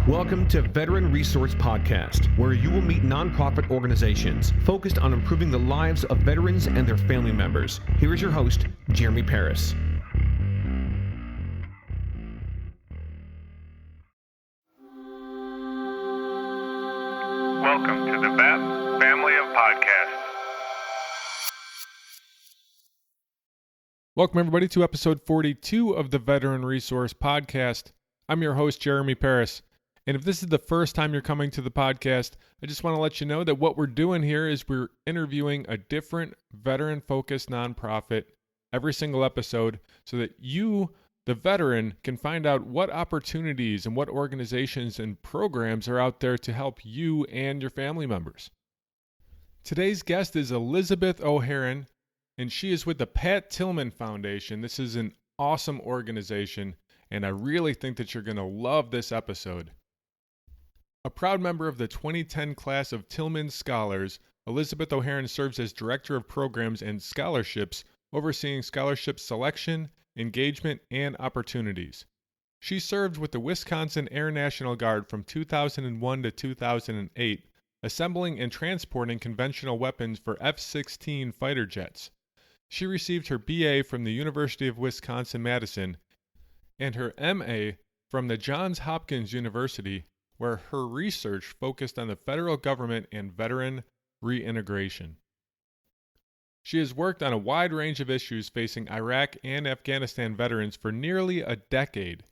Welcome to Veteran Resource Podcast, where you will meet nonprofit organizations focused on improving the lives of veterans and their family members. Here is your host, Jeremy Paris. Welcome to the VAP family of podcasts. Welcome, everybody, to episode 42 of the Veteran Resource Podcast. I'm your host, Jeremy Paris. And if this is the first time you're coming to the podcast, I just want to let you know that what we're doing here is we're interviewing a different veteran-focused nonprofit every single episode so that you, the veteran, can find out what opportunities and what organizations and programs are out there to help you and your family members. Today's guest is Elizabeth Herrin, and she is with the Pat Tillman Foundation. This is an awesome organization, and I really think that you're going to love this episode. A proud member of the 2010 class of Tillman Scholars, Elizabeth Herrin serves as Director of Programs and Scholarships, overseeing scholarship selection, engagement, and opportunities. She served with the Wisconsin Air National Guard from 2001 to 2008, assembling and transporting conventional weapons for F-16 fighter jets. She received her BA from the University of Wisconsin-Madison and her MA from the Johns Hopkins University, where her research focused on the federal government and veteran reintegration. She has worked on a wide range of issues facing Iraq and Afghanistan veterans for nearly a decade.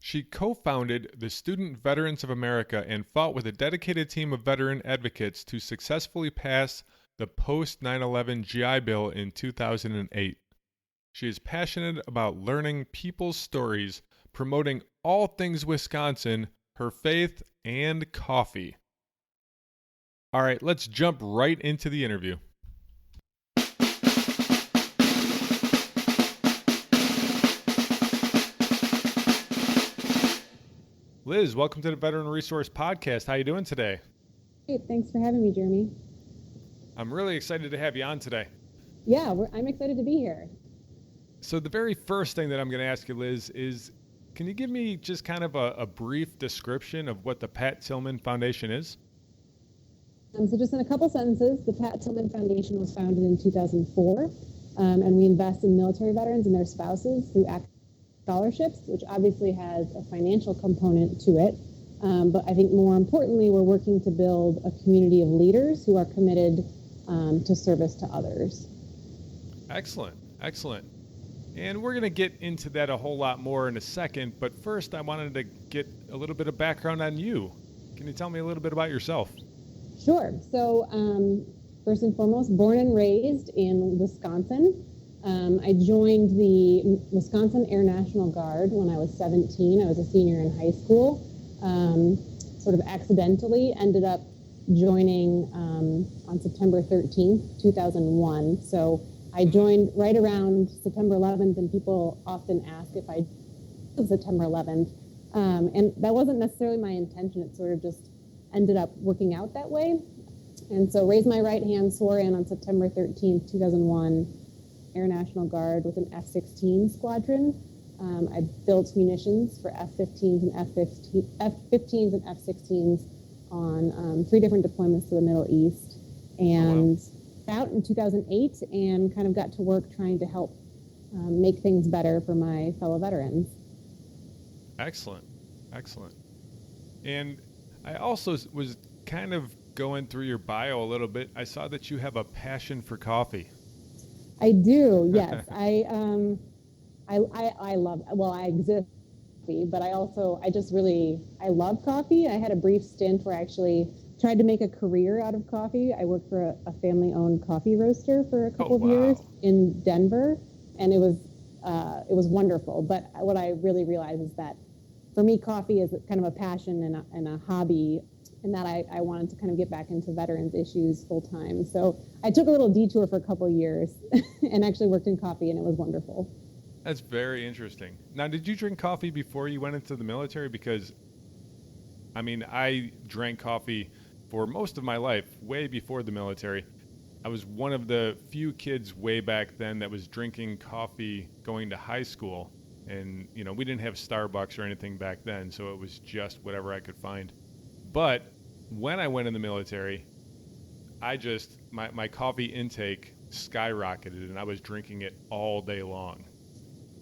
She co-founded the Student Veterans of America and fought with a dedicated team of veteran advocates to successfully pass the post-9/11 GI Bill in 2008. She is passionate about learning people's stories, promoting all things Wisconsin, her faith, and coffee. All right, let's jump right into the interview. Liz, welcome to the Veteran Resource Podcast. How you doing today? Great, thanks for having me, Jeremy. I'm really excited to have you on today. Yeah, I'm excited to be here. So the very first thing that I'm going to ask you, Liz, is can you give me just kind of a brief description of what the Pat Tillman Foundation is? So just in a couple sentences, the Pat Tillman Foundation was founded in 2004, and we invest in military veterans and their spouses through scholarships, which obviously has a financial component to it. But I think more importantly, we're working to build a community of leaders who are committed to service to others. Excellent, excellent. And we're going to get into that a whole lot more in a second, but first I wanted to get a little bit of background on you. Can you tell me a little bit about yourself? Sure. So first and foremost, born and raised in Wisconsin. I joined the Wisconsin Air National Guard when I was 17. I was a senior in high school. Sort of accidentally ended up joining on September 13th, 2001. So I joined right around September 11th, and people often ask if I did September 11th. And that wasn't necessarily my intention. It sort of just ended up working out that way. And so raised my right hand, swore in on September 13th, 2001, Air National Guard with an F-16 squadron. I built munitions for F-15s and F-15s and F-16s on 3 different deployments to the Middle East. And out in 2008 and kind of got to work trying to help make things better for my fellow veterans. Excellent, excellent. And I also was kind of going through your bio a little bit. I saw that you have a passion for coffee. I do, yes. I love, well, I exist, but I love coffee. I had a brief stint where I actually tried to make a career out of coffee. I worked for a family-owned coffee roaster for a couple of years in Denver, and it was wonderful. But what I really realized is that for me, coffee is kind of a passion and a hobby, and that I wanted to kind of get back into veterans issues full-time. So I took a little detour for a couple of years and actually worked in coffee, and it was wonderful. That's very interesting. Now, did you drink coffee before you went into the military? Because, I mean, I drank coffee for most of my life, way before the military. I was one of the few kids way back then that was drinking coffee going to high school. And, we didn't have Starbucks or anything back then, so it was just whatever I could find. But when I went in the military, my coffee intake skyrocketed, and I was drinking it all day long.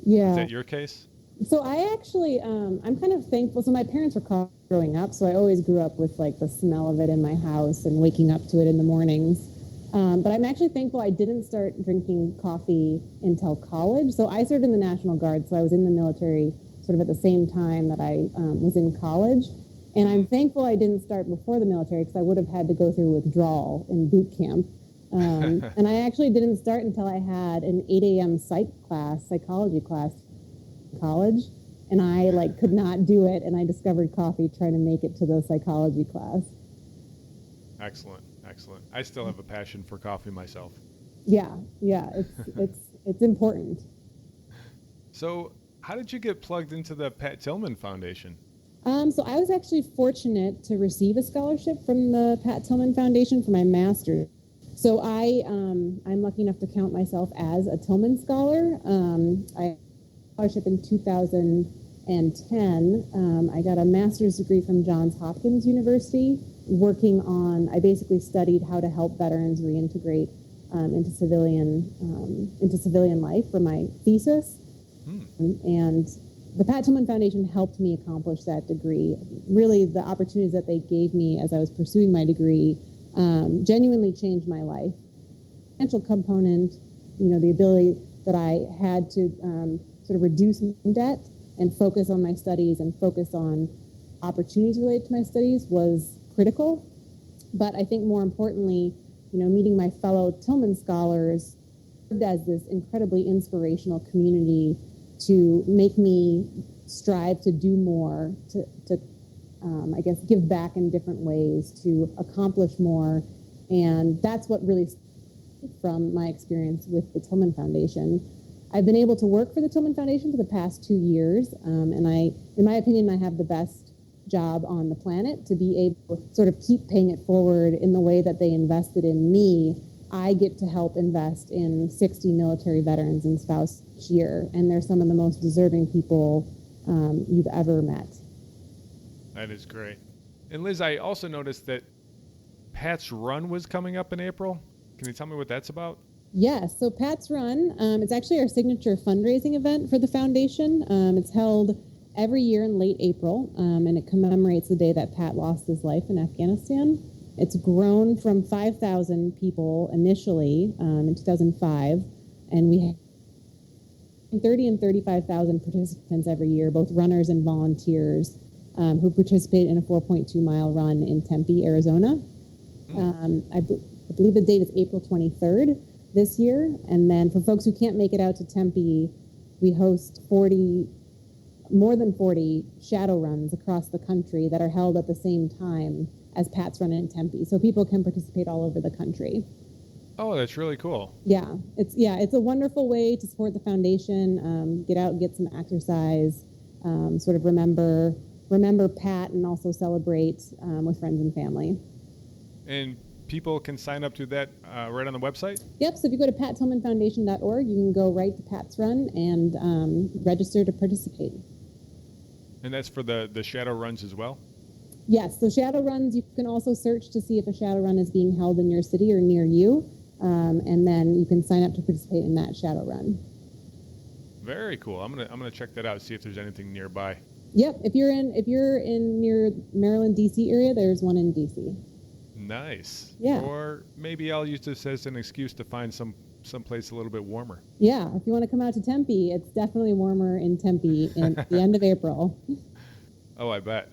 Yeah. Is that your case? So I actually, I'm kind of thankful. So my parents were coffee growing up, so I always grew up with like the smell of it in my house and waking up to it in the mornings. But I'm actually thankful I didn't start drinking coffee until college. So I served in the National Guard, so I was in the military sort of at the same time that I was in college. And I'm thankful I didn't start before the military because I would have had to go through withdrawal in boot camp. And I actually didn't start until I had an 8 a.m. psychology class in college. And I could not do it. And I discovered coffee trying to make it to the psychology class. Excellent. I still have a passion for coffee myself. Yeah, it's important. So how did you get plugged into the Pat Tillman Foundation? So I was actually fortunate to receive a scholarship from the Pat Tillman Foundation for my master's. So I'm lucky enough to count myself as a Tillman Scholar. I got a scholarship in 2010. I got a master's degree from Johns Hopkins University, I basically studied how to help veterans reintegrate into civilian life for my thesis. And the Pat Tillman Foundation helped me accomplish that degree. Really, the opportunities that they gave me as I was pursuing my degree genuinely changed my life. Financial component, the ability that I had to sort of reduce my debt and focus on my studies and focus on opportunities related to my studies was critical. But I think more importantly, meeting my fellow Tillman Scholars served as this incredibly inspirational community to make me strive to do more, to give back in different ways, to accomplish more. And that's what really from my experience with the Tillman Foundation. I've been able to work for the Tillman Foundation for the past 2 years, and in my opinion, I have the best job on the planet to be able to sort of keep paying it forward in the way that they invested in me. I get to help invest in 60 military veterans and spouses each year, and they're some of the most deserving people you've ever met. That is great. And Liz, I also noticed that Pat's Run was coming up in April. Can you tell me what that's about? Yes, so Pat's Run, it's actually our signature fundraising event for the foundation. It's held every year in late April, and it commemorates the day that Pat lost his life in Afghanistan. It's grown from 5,000 people initially in 2005, and we have 30 and 35,000 participants every year, both runners and volunteers, who participate in a 4.2-mile run in Tempe, Arizona. I believe the date is April 23rd this year, and then for folks who can't make it out to Tempe, we host more than 40 shadow runs across the country that are held at the same time as Pat's Run in Tempe, so people can participate all over the country. Oh, that's really cool. Yeah, it's a wonderful way to support the foundation, get out and get some exercise, sort of remember Pat, and also celebrate with friends and family. And people can sign up to that right on the website? Yep, so if you go to pattillmanfoundation.org, you can go right to Pat's Run and register to participate. And that's for the shadow runs as well? Yes, so shadow runs, you can also search to see if a shadow run is being held in your city or near you, and then you can sign up to participate in that shadow run. Very cool. I'm gonna check that out, see if there's anything nearby. Yep, if you're in near Maryland, D.C. area, there's one in D.C. Nice. Yeah. Or maybe I'll use this as an excuse to find someplace a little bit warmer. Yeah, if you want to come out to Tempe, it's definitely warmer in Tempe at the end of April. Oh, I bet.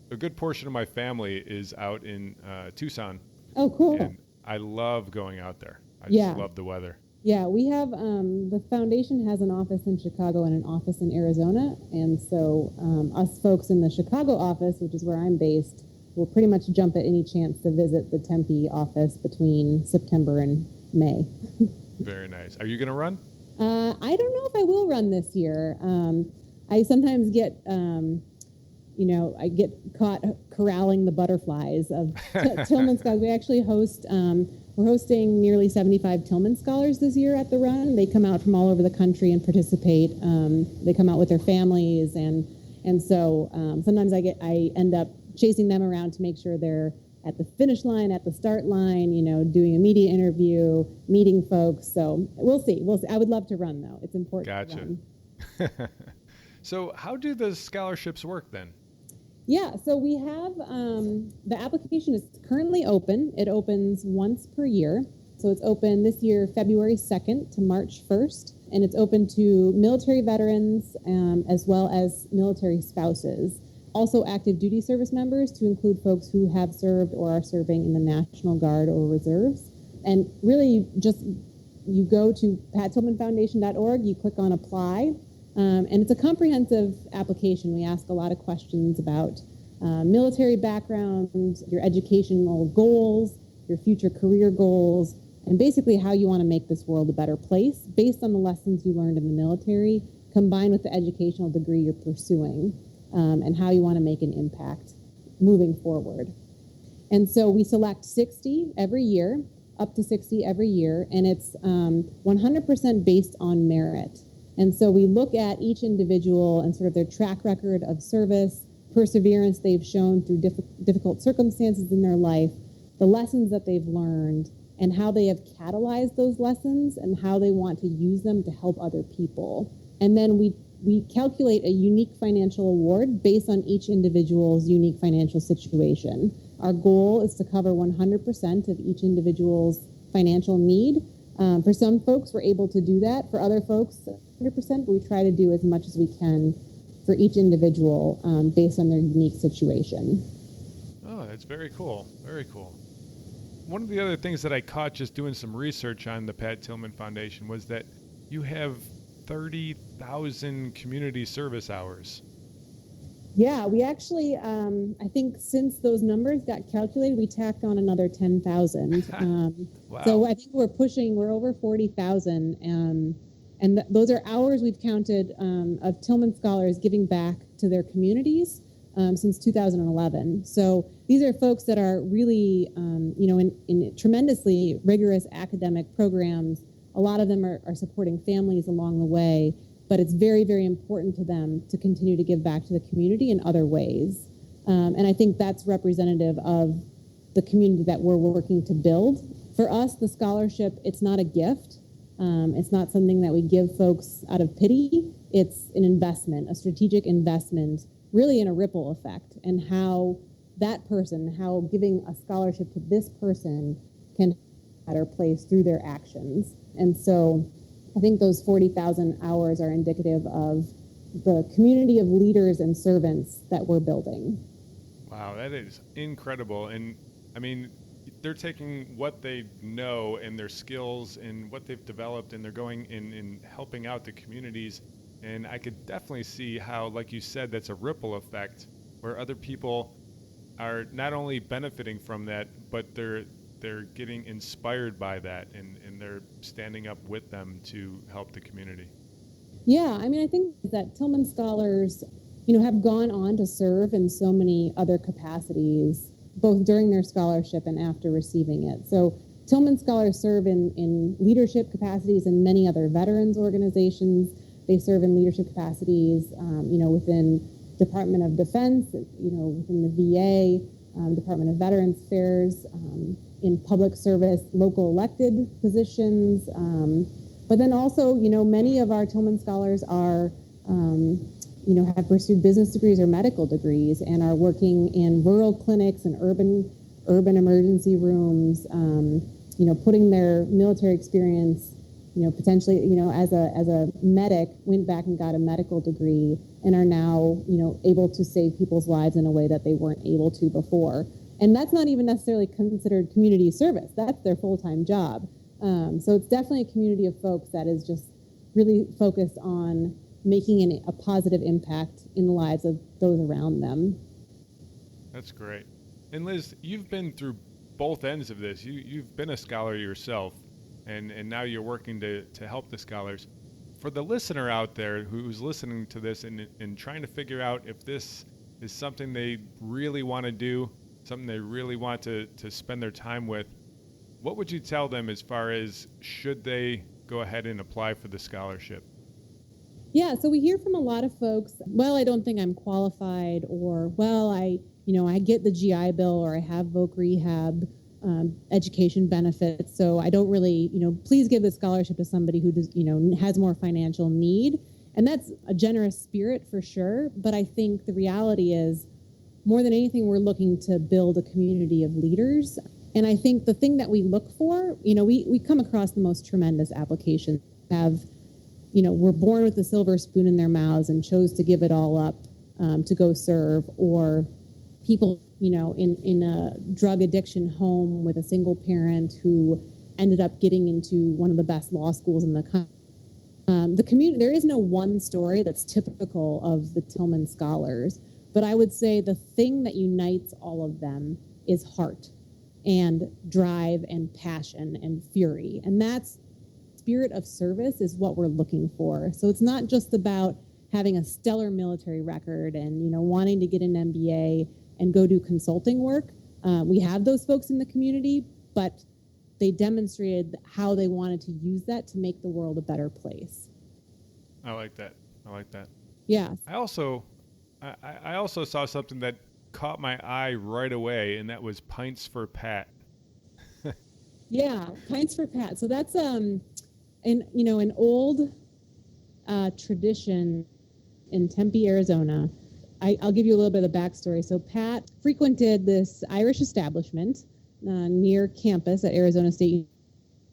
A good portion of my family is out in Tucson. Oh, cool. And I love going out there. I just love the weather. Yeah, we have, the foundation has an office in Chicago and an office in Arizona. And so us folks in the Chicago office, which is where I'm based, will pretty much jump at any chance to visit the Tempe office between September and May. Very nice. Are you going to run? I don't know if I will run this year. I sometimes get... I get caught corralling the butterflies of Tillman Scholars. We actually host We're hosting nearly 75 Tillman Scholars this year at the run. They come out from all over the country and participate. They come out with their families, and so sometimes I end up chasing them around to make sure they're at the finish line, at the start line, doing a media interview, meeting folks. So we'll see. I would love to run, though. It's important. Gotcha. To run. So how do the scholarships work then? Yeah, so we have, the application is currently open. It opens once per year. So it's open this year, February 2nd to March 1st. And it's open to military veterans as well as military spouses. Also active duty service members, to include folks who have served or are serving in the National Guard or Reserves. And really, you go to pattillmanfoundation.org, you click on apply. And it's a comprehensive application. We ask a lot of questions about military background, your educational goals, your future career goals, and basically how you want to make this world a better place based on the lessons you learned in the military, combined with the educational degree you're pursuing, and how you want to make an impact moving forward. And so we select 60 every year, up to 60 every year, and it's 100% based on merit. And so we look at each individual and sort of their track record of service, perseverance they've shown through difficult circumstances in their life, the lessons that they've learned, and how they have catalyzed those lessons and how they want to use them to help other people. And then we calculate a unique financial award based on each individual's unique financial situation. Our goal is to cover 100% of each individual's financial need. For some folks, we're able to do that. For other folks, 100%, but we try to do as much as we can for each individual based on their unique situation. Oh, that's very cool. Very cool. One of the other things that I caught just doing some research on the Pat Tillman Foundation was that you have 30,000 community service hours. Yeah, we actually, I think since those numbers got calculated, we tacked on another 10,000. Wow. So I think we're over 40,000. And those are hours we've counted of Tillman Scholars giving back to their communities since 2011. So these are folks that are really, in tremendously rigorous academic programs. A lot of them are supporting families along the way. But it's very, very important to them to continue to give back to the community in other ways. And I think that's representative of the community that we're working to build. For us, the scholarship, it's not a gift. It's not something that we give folks out of pity. It's an investment, a strategic investment, really in a ripple effect, and how giving a scholarship to this person can have a better place through their actions. And so I think those 40,000 hours are indicative of the community of leaders and servants that we're building. Wow, that is incredible. And I mean, they're taking what they know and their skills and what they've developed, and they're going in helping out the communities. And I could definitely see how, like you said, that's a ripple effect where other people are not only benefiting from that, but they're getting inspired by that, and they're standing up with them to help the community. Yeah, I mean, I think that Tillman Scholars, have gone on to serve in so many other capacities, both during their scholarship and after receiving it. So Tillman Scholars serve in leadership capacities in many other veterans organizations. They serve in leadership capacities, within Department of Defense, within the VA, Department of Veterans Affairs, in public service, local elected positions. But then also, many of our Tillman Scholars are, have pursued business degrees or medical degrees and are working in rural clinics and urban emergency rooms, putting their military experience, potentially, as a medic, went back and got a medical degree and are now, able to save people's lives in a way that they weren't able to before. And that's not even necessarily considered community service. That's their full-time job. So it's definitely a community of folks that is just really focused on making a positive impact in the lives of those around them. That's great. And Liz, you've been through both ends of this. You've been a scholar yourself, and now you're working to help the scholars. For the listener out there who's listening to this and trying to figure out if this is something they really want to do, something they really want to spend their time with, what would you tell them as far as should they go ahead and apply for the scholarship? Yeah, so we hear from a lot of folks, well, I don't think I'm qualified, or, well, I get the GI Bill, or I have voc rehab education benefits, so I don't really, please give the scholarship to somebody who does, has more financial need. And that's a generous spirit for sure. But I think the reality is, more than anything, we're looking to build a community of leaders. And I think the thing that we look for, we come across the most tremendous applications, were born with a silver spoon in their mouths and chose to give it all up to go serve, or people, in a drug addiction home with a single parent who ended up getting into one of the best law schools in the country. The community, there is no one story that's typical of the Tillman Scholars, but I would say the thing that unites all of them is heart and drive and passion and fury. And that's spirit of service is what we're looking for. So it's not just about having a stellar military record and, wanting to get an MBA and go do consulting work. We have those folks in the community, but they demonstrated how they wanted to use that to make the world a better place. I like that. Yeah. I also saw something that caught my eye right away, and that was Pints for Pat. Yeah, Pints for Pat. So that's an old tradition in Tempe, Arizona. I'll give you a little bit of the backstory. So Pat frequented this Irish establishment near campus at Arizona State,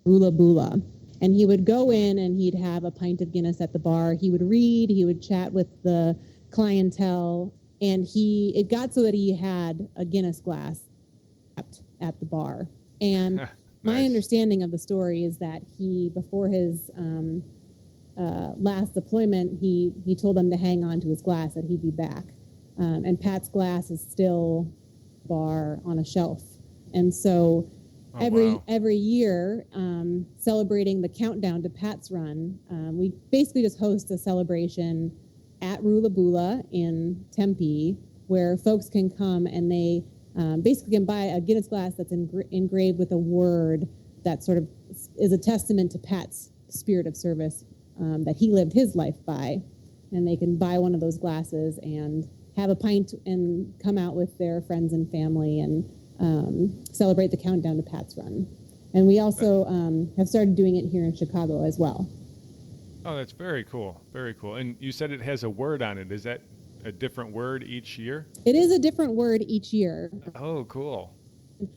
Rula Bula. And he would go in and he'd have a pint of Guinness at the bar. He would read, he would chat with the clientele, and it got so that he had a Guinness glass at the bar. And Nice. My understanding of the story is that he, before his last deployment, he told them to hang on to his glass, that he'd be back. And Pat's glass is still bar on a shelf. And so every year, celebrating the countdown to Pat's run, we basically just host a celebration at Rula Bula in Tempe, where folks can come and they basically can buy a Guinness glass that's engraved with a word that sort of is a testament to Pat's spirit of service that he lived his life by. And they can buy one of those glasses and have a pint and come out with their friends and family and celebrate the countdown to Pat's run. And we also have started doing it here in Chicago as well. Oh, that's very cool. Very cool. And you said it has a word on it. Is that a different word each year? It is a different word each year. Oh, cool.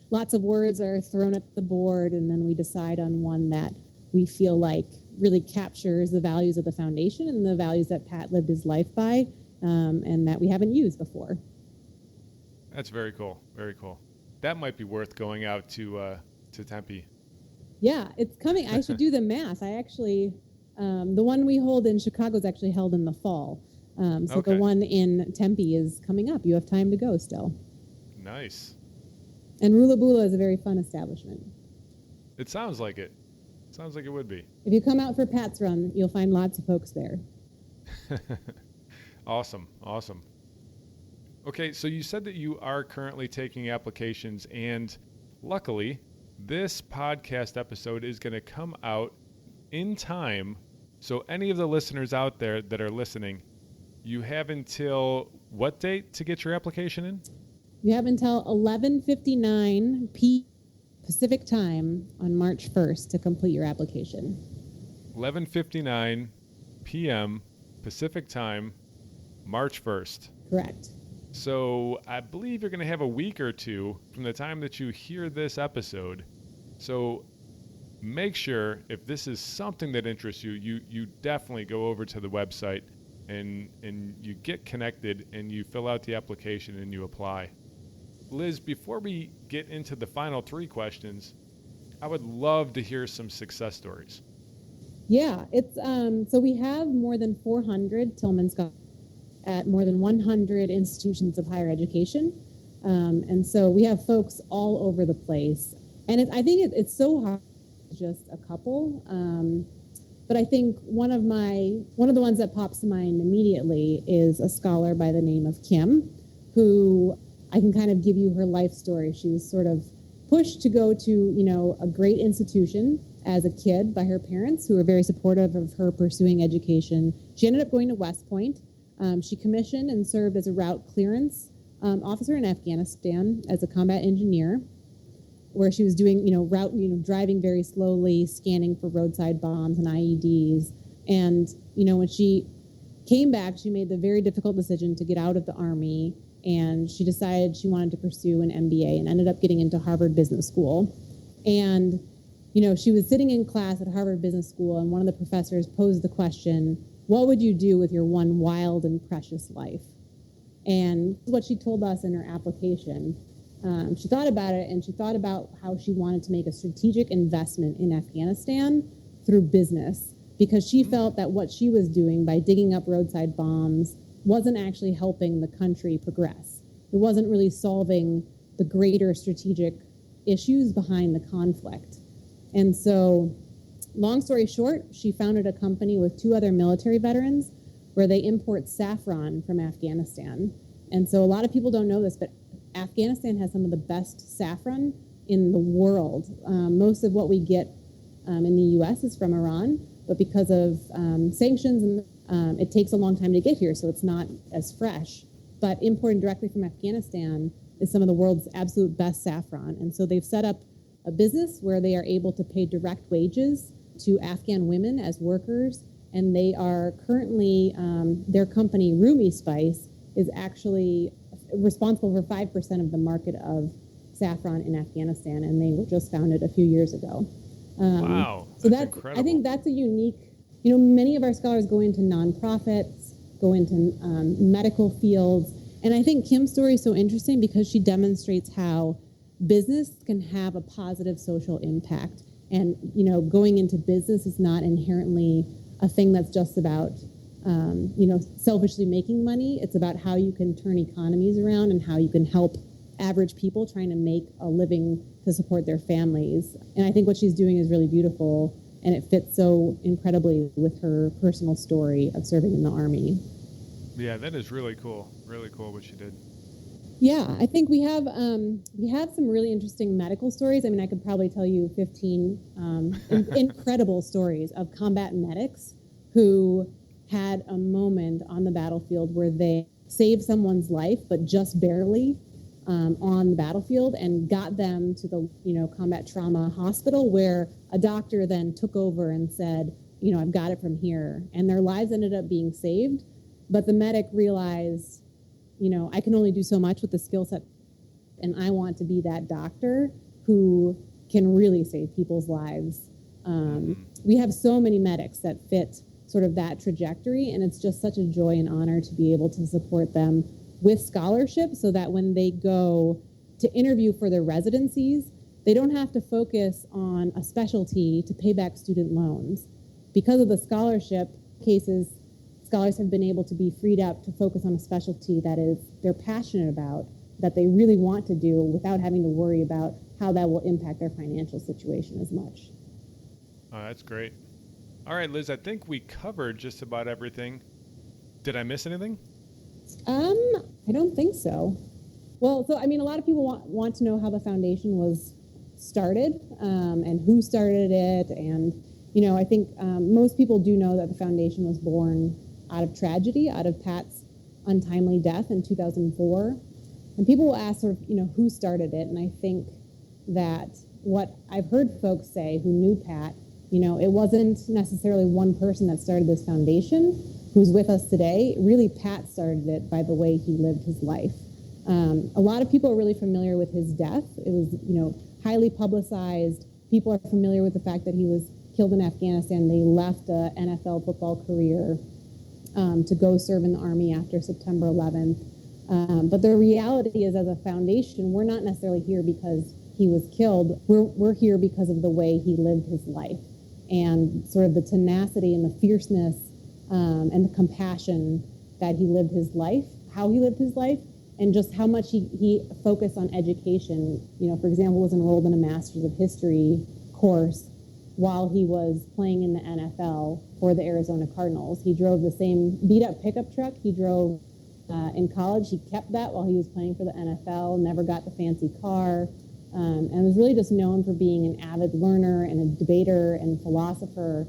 Lots of words are thrown at the board, and then we decide on one that we feel like really captures the values of the foundation and the values that Pat lived his life by, and that we haven't used before. That's very cool. Very cool. That might be worth going out to Tempe. Yeah, it's coming. I should do the math. I actually, the one we hold in Chicago is actually held in the fall. So Okay. The one in Tempe is coming up. You have time to go still. Nice. And Rula Bula is a very fun establishment. It sounds like it. Sounds like it would be. If you come out for Pat's Run, you'll find lots of folks there. Awesome. Okay, so you said that you are currently taking applications, and luckily, this podcast episode is going to come out in time. So any of the listeners out there that are listening, you have until what date to get your application in? You have until 11:59 p. Pacific time on March 1st to complete your application. 11:59 p.m. Pacific time, March 1st. Correct. So I believe you're going to have a week or two from the time that you hear this episode. So make sure, if this is something that interests you, you definitely go over to the website and you get connected and you fill out the application and you apply. Liz, before we get into the final three questions, I would love to hear some success stories. Yeah, it's so we have more than 400 Tillman Scholars at more than 100 institutions of higher education, and so we have folks all over the place. And I think it's so hard, just a couple. But I think one of the ones that pops to mind immediately is a scholar by the name of Kim, who I can kind of give you her life story. She was sort of pushed to go to, a great institution as a kid by her parents, who were very supportive of her pursuing education. She ended up going to West Point. She commissioned and served as a route clearance officer in Afghanistan as a combat engineer, where she was doing, driving very slowly, scanning for roadside bombs and IEDs. And, when she came back, she made the very difficult decision to get out of the Army, and she decided she wanted to pursue an MBA and ended up getting into Harvard Business School. And, she was sitting in class at Harvard Business School, and one of the professors posed the question, what would you do with your one wild and precious life? And what she told us in her application, she thought about it, and she thought about how she wanted to make a strategic investment in Afghanistan through business, because she felt that what she was doing by digging up roadside bombs wasn't actually helping the country progress. It wasn't really solving the greater strategic issues behind the conflict. And so, long story short, she founded a company with 2 other military veterans where they import saffron from Afghanistan. And so a lot of people don't know this, but Afghanistan has some of the best saffron in the world. Most of what we get in the U.S. is from Iran, but because of sanctions, it takes a long time to get here, so it's not as fresh. But importing directly from Afghanistan is some of the world's absolute best saffron. And so they've set up a business where they are able to pay direct wages to Afghan women as workers, and they are currently, their company, Rumi Spice, is actually responsible for 5% of the market of saffron in Afghanistan, and they were just founded a few years ago. Wow, so that's incredible. I think that's a unique, many of our scholars go into nonprofits, go into medical fields, and I think Kim's story is so interesting because she demonstrates how business can have a positive social impact. And, going into business is not inherently a thing that's just about, selfishly making money. It's about how you can turn economies around and how you can help average people trying to make a living to support their families. And I think what she's doing is really beautiful, and it fits so incredibly with her personal story of serving in the Army. Yeah, that is really cool. Really cool what she did. Yeah, I think we have some really interesting medical stories. I mean, I could probably tell you 15 incredible stories of combat medics who had a moment on the battlefield where they saved someone's life, but just barely on the battlefield, and got them to the combat trauma hospital, where a doctor then took over and said, I've got it from here, and their lives ended up being saved. But the medic realized, I can only do so much with the skill set, and I want to be that doctor who can really save people's lives. We have so many medics that fit sort of that trajectory, and it's just such a joy and honor to be able to support them with scholarships, so that when they go to interview for their residencies, they don't have to focus on a specialty to pay back student loans. Because of the scholarship cases, scholars have been able to be freed up to focus on a specialty that they're passionate about, that they really want to do, without having to worry about how that will impact their financial situation as much. Oh, that's great. All right, Liz, I think we covered just about everything. Did I miss anything? I don't think so. Well, so, a lot of people want to know how the foundation was started, and who started it. And, I think most people do know that the foundation was born out of tragedy, out of Pat's untimely death in 2004. And people will ask sort of, who started it? And I think that what I've heard folks say who knew Pat, it wasn't necessarily one person that started this foundation who's with us today. Really, Pat started it by the way he lived his life. A lot of people are really familiar with his death. It was, highly publicized. People are familiar with the fact that he was killed in Afghanistan. They left an NFL football career to go serve in the Army after September 11th. But the reality is, as a foundation, we're not necessarily here because he was killed. We're here because of the way he lived his life, and sort of the tenacity and the fierceness and the compassion that he lived his life, how he lived his life, and just how much he focused on education. For example, was enrolled in a Master's of History course while he was playing in the NFL for the Arizona Cardinals. He drove the same beat-up pickup truck he drove in college. He kept that while he was playing for the NFL, never got the fancy car. And was really just known for being an avid learner and a debater and philosopher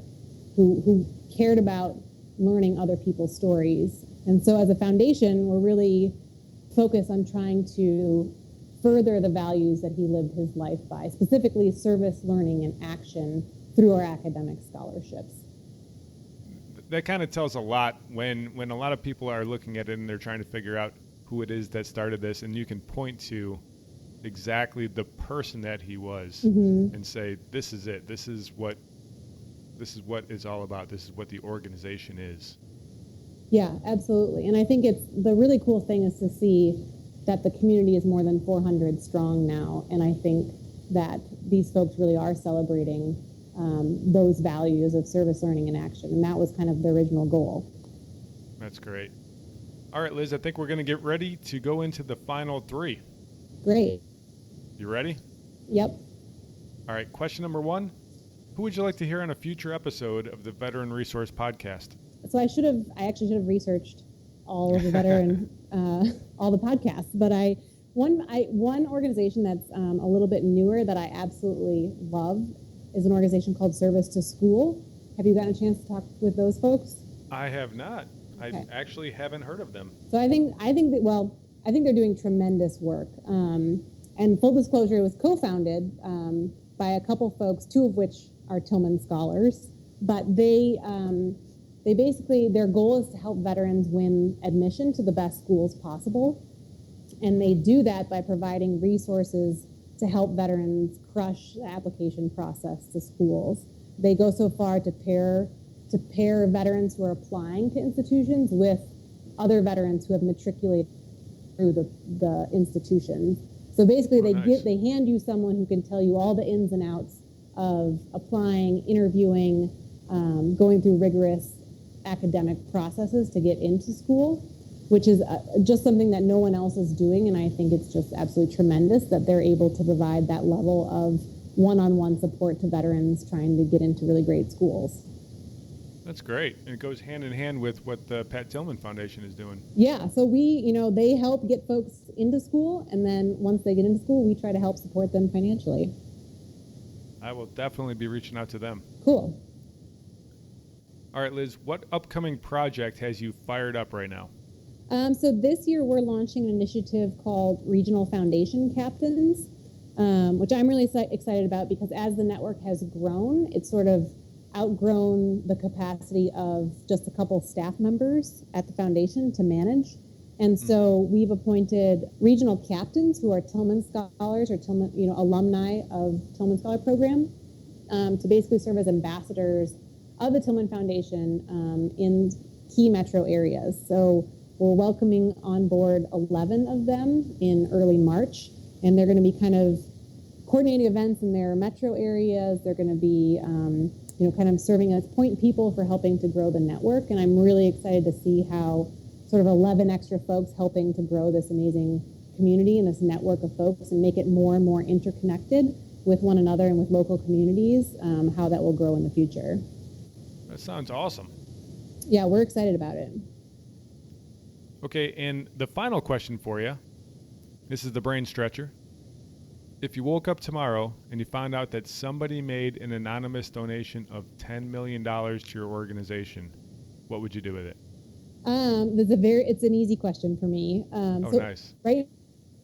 who cared about learning other people's stories. And so as a foundation, we're really focused on trying to further the values that he lived his life by, specifically service, learning, and action through our academic scholarships. That kind of tells a lot when a lot of people are looking at it and they're trying to figure out who it is that started this, and you can point to exactly the person that he was and say, this is it. This is what it's all about. This is what the organization is. Yeah, absolutely. And I think it's the really cool thing is to see that the community is more than 400 strong now. And I think that these folks really are celebrating those values of service, learning, and action. And that was kind of the original goal. That's great. All right, Liz, I think we're going to get ready to go into the final three. Great. You ready? Yep. All right, question number 1. Who would you like to hear on a future episode of the Veteran Resource Podcast? So I actually should have researched all of the veteran, all the podcasts, but one organization that's a little bit newer that I absolutely love is an organization called Service to School. Have you gotten a chance to talk with those folks? I have not. Okay. I actually haven't heard of them. So I think they're doing tremendous work. And full disclosure, it was co-founded by a couple folks, 2 of which are Tillman Scholars. But they basically, their goal is to help veterans win admission to the best schools possible. And they do that by providing resources to help veterans crush the application process to schools. They go so far to pair veterans who are applying to institutions with other veterans who have matriculated through the institutions. So basically, they hand you someone who can tell you all the ins and outs of applying, interviewing, going through rigorous academic processes to get into school, which is just something that no one else is doing. And I think it's just absolutely tremendous that they're able to provide that level of one-on-one support to veterans trying to get into really great schools. That's great. And it goes hand in hand with what the Pat Tillman Foundation is doing. Yeah. So they help get folks into school. And then once they get into school, we try to help support them financially. I will definitely be reaching out to them. Cool. All right, Liz, what upcoming project has you fired up right now? So this year we're launching an initiative called Regional Foundation Captains, which I'm really excited about because as the network has grown, it's sort of outgrown the capacity of just a couple staff members at the foundation to manage. And so we've appointed regional captains who are Tillman Scholars or Tillman, alumni of Tillman Scholar Program, to basically serve as ambassadors of the Tillman Foundation in key metro areas. So we're welcoming on board 11 of them in early March, and they're going to be kind of coordinating events in their metro areas. They're going to be, kind of serving as point people for helping to grow the network. And I'm really excited to see how sort of 11 extra folks helping to grow this amazing community and this network of folks and make it more and more interconnected with one another and with local communities, how that will grow in the future. That sounds awesome. Yeah, we're excited about it. Okay, and the final question for you, this is the brain stretcher. If you woke up tomorrow and you found out that somebody made an anonymous donation of $10 million to your organization, what would you do with it? It's an easy question for me. Nice. Right,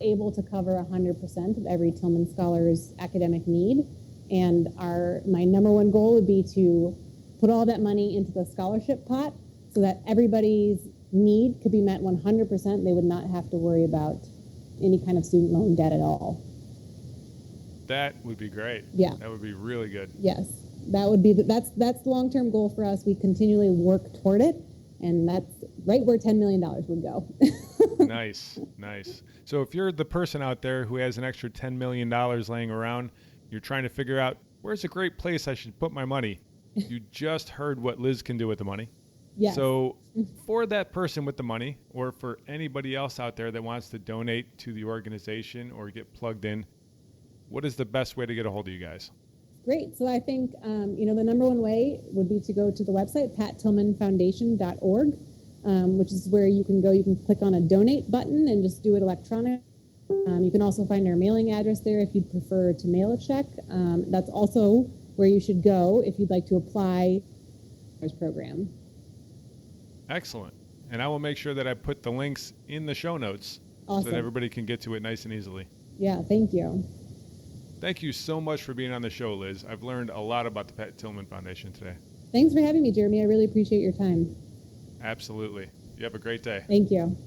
able to cover 100% of every Tillman Scholars academic need, and my number one goal would be to put all that money into the scholarship pot so that everybody's need could be met 100%. They would not have to worry about any kind of student loan debt at all. That would be great. Yeah. That would be really good. Yes. That would be that's the long-term goal for us. We continually work toward it, and that's right where $10 million would go. Nice. So if you're the person out there who has an extra $10 million laying around, you're trying to figure out where's a great place I should put my money, you just heard what Liz can do with the money. Yes. So for that person with the money, or for anybody else out there that wants to donate to the organization or get plugged in, what is the best way to get a hold of you guys? Great. So I think, the number one way would be to go to the website, pattillmanfoundation.org, which is where you can go. You can click on a donate button and just do it electronically. You can also find our mailing address there if you'd prefer to mail a check. That's also where you should go if you'd like to apply for this program. Excellent. And I will make sure that I put the links in the show notes so that everybody can get to it nice and easily. Yeah, thank you. Thank you so much for being on the show, Liz. I've learned a lot about the Pat Tillman Foundation today. Thanks for having me, Jeremy. I really appreciate your time. Absolutely. You have a great day. Thank you.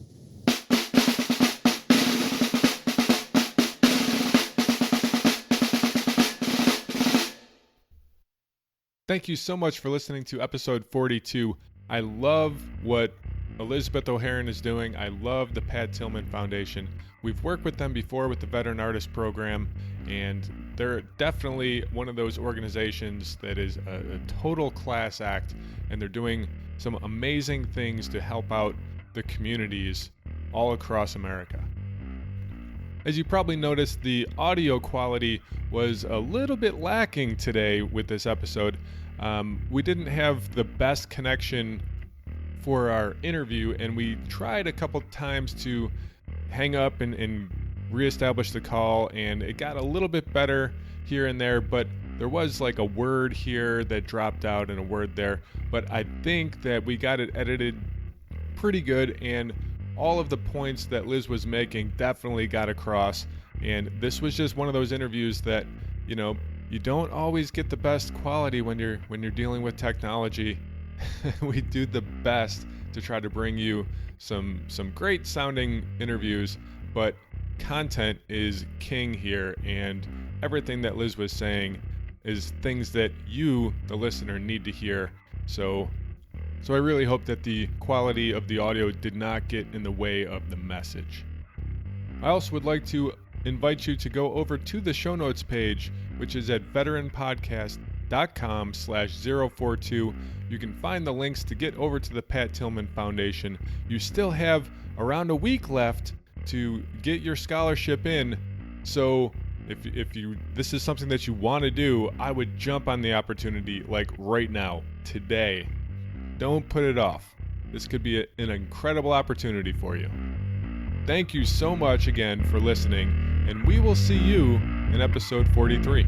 Thank you so much for listening to episode 42. I love what Elizabeth O'Herrin is doing. I love the Pat Tillman Foundation. We've worked with them before with the Veteran Artist Program, and they're definitely one of those organizations that is a total class act, and they're doing some amazing things to help out the communities all across America. As you probably noticed, the audio quality was a little bit lacking today with this episode. We didn't have the best connection for our interview, and we tried a couple times to hang up and reestablish the call, and it got a little bit better here and there, but there was like a word here that dropped out and a word there. But I think that we got it edited pretty good, and all of the points that Liz was making definitely got across. And this was just one of those interviews that, you know, you don't always get the best quality when you're dealing with technology. We do the best to try to bring you some great sounding interviews, but content is king here, and everything that Liz was saying is things that you, the listener, need to hear. So I really hope that the quality of the audio did not get in the way of the message. I also would like to invite you to go over to the show notes page, which is at veteranpodcast.com/042. You can find the links to get over to the Pat Tillman Foundation. You still have around a week left to get your scholarship in. So if this is something that you want to do, I would jump on the opportunity like right now, today. Don't put it off. This could be an incredible opportunity for you. Thank you so much again for listening, and we will see you in episode 43.